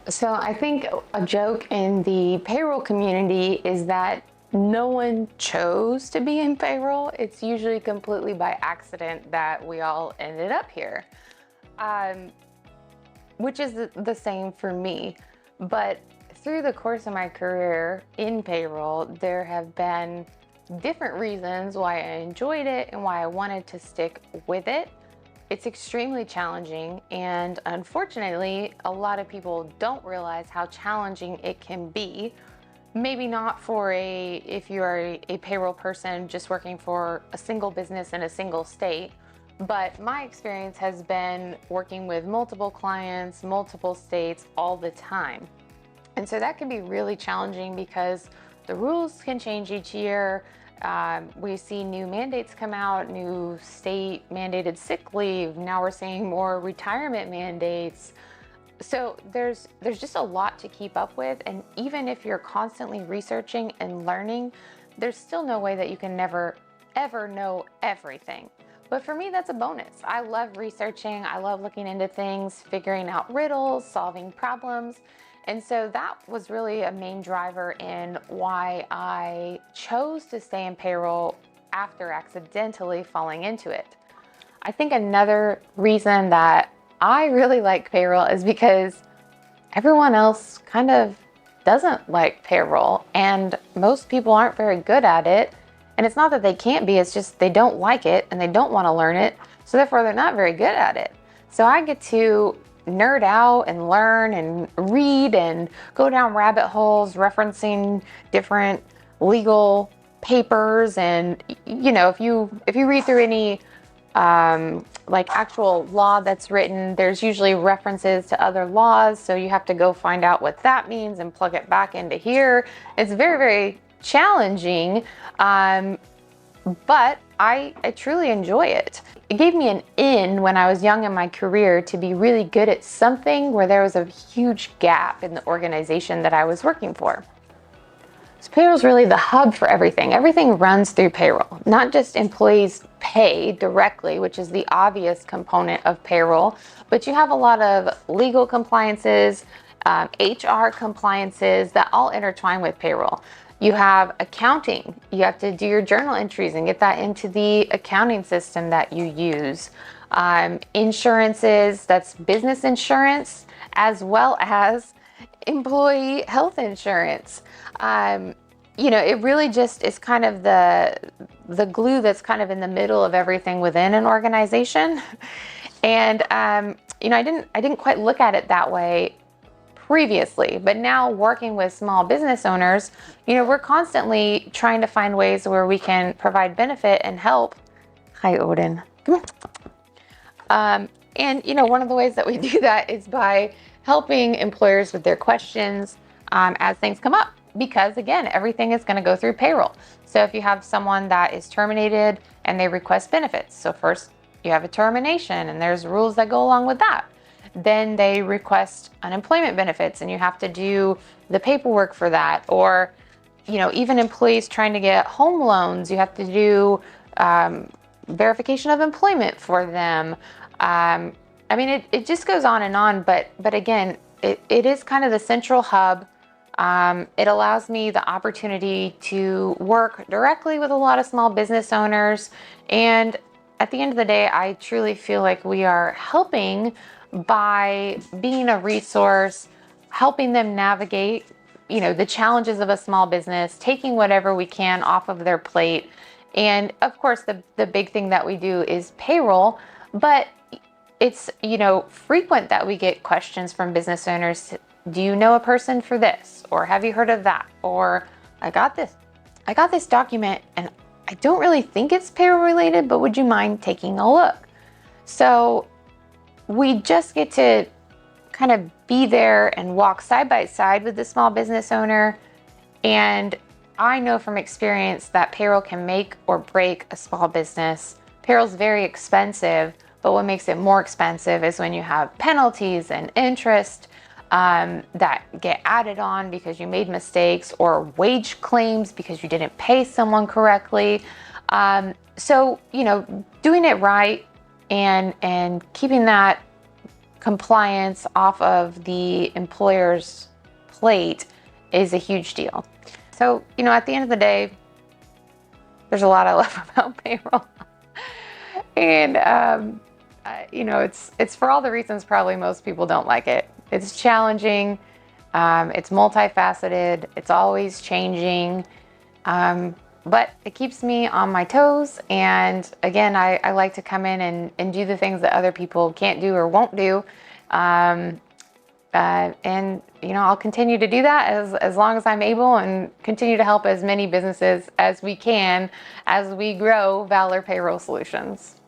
So I think a joke in the payroll community is that no one chose to be in payroll. It's usually completely by accident that we all ended up here, um, which is the same for me. But through the course of my career in payroll, there have been different reasons why I enjoyed it and why I wanted to stick with it. It's extremely challenging, and unfortunately, a lot of people don't realize how challenging it can be. Maybe not for if you are a payroll person just working for a single business in a single state, but my experience has been working with multiple clients, multiple states all the time. And so that can be really challenging because the rules can change each year. We see new mandates come out, new state mandated sick leave. Now we're seeing more retirement mandates. So there's just a lot to keep up with. And even if you're constantly researching and learning, there's still no way that you can never, ever know everything. But for me, that's a bonus. I love researching. I love looking into things, figuring out riddles, solving problems. And so that was really a main driver in why I chose to stay in payroll after accidentally falling into it. I think another reason that I really like payroll is because everyone else kind of doesn't like payroll, and most people aren't very good at it. And it's not that they can't be, it's just they don't like it and they don't want to learn it. So therefore, they're not very good at it. So I get to nerd out and learn and read and go down rabbit holes referencing different legal papers. And if you read through any like actual law that's written, there's usually references to other laws, so you have to go find out what that means and plug it back into here. It's very, very challenging, but I truly enjoy it. It gave me an in when I was young in my career to be really good at something where there was a huge gap in the organization that I was working for. So payroll is really the hub for everything. Everything runs through payroll, not just employees pay directly, which is the obvious component of payroll, but you have a lot of legal compliances, HR compliances that all intertwine with payroll. You have accounting. You have to do your journal entries and get that into the accounting system that you use. Insurances, that's business insurance, as well as employee health insurance. It really just is kind of the glue that's kind of in the middle of everything within an organization. And I didn't quite look at it that way previously, but now working with small business owners, we're constantly trying to find ways where we can provide benefit and help. Hi, Odin. Come on. One of the ways that we do that is by helping employers with their questions as things come up. Because again, everything is going to go through payroll. So if you have someone that is terminated and they request benefits, so first you have a termination and there's rules that go along with that. Then they request unemployment benefits and you have to do the paperwork for that. Or, even employees trying to get home loans, you have to do verification of employment for them. It just goes on, but again, it is kind of the central hub. It allows me the opportunity to work directly with a lot of small business owners. And at the end of the day, I truly feel like we are helping by being a resource, helping them navigate, the challenges of a small business, taking whatever we can off of their plate. And of course, the big thing that we do is payroll, but it's, frequent that we get questions from business owners. Do you know a person for this? Or have you heard of that? Or I got this document and I don't really think it's payroll related, but would you mind taking a look? So we just get to kind of be there and walk side by side with the small business owner. And I know from experience that payroll can make or break a small business. Payroll is very expensive, but what makes it more expensive is when you have penalties and interest that get added on because you made mistakes, or wage claims because you didn't pay someone correctly. So doing it right and keeping that compliance off of the employer's plate is a huge deal. So, at the end of the day, there's a lot I love about payroll. And, it's for all the reasons probably most people don't like it. It's challenging. It's multifaceted. It's always changing. But it keeps me on my toes. And again, I like to come in and do the things that other people can't do or won't do. And I'll continue to do that as long as I'm able, and continue to help as many businesses as we can as we grow Valor Payroll Solutions.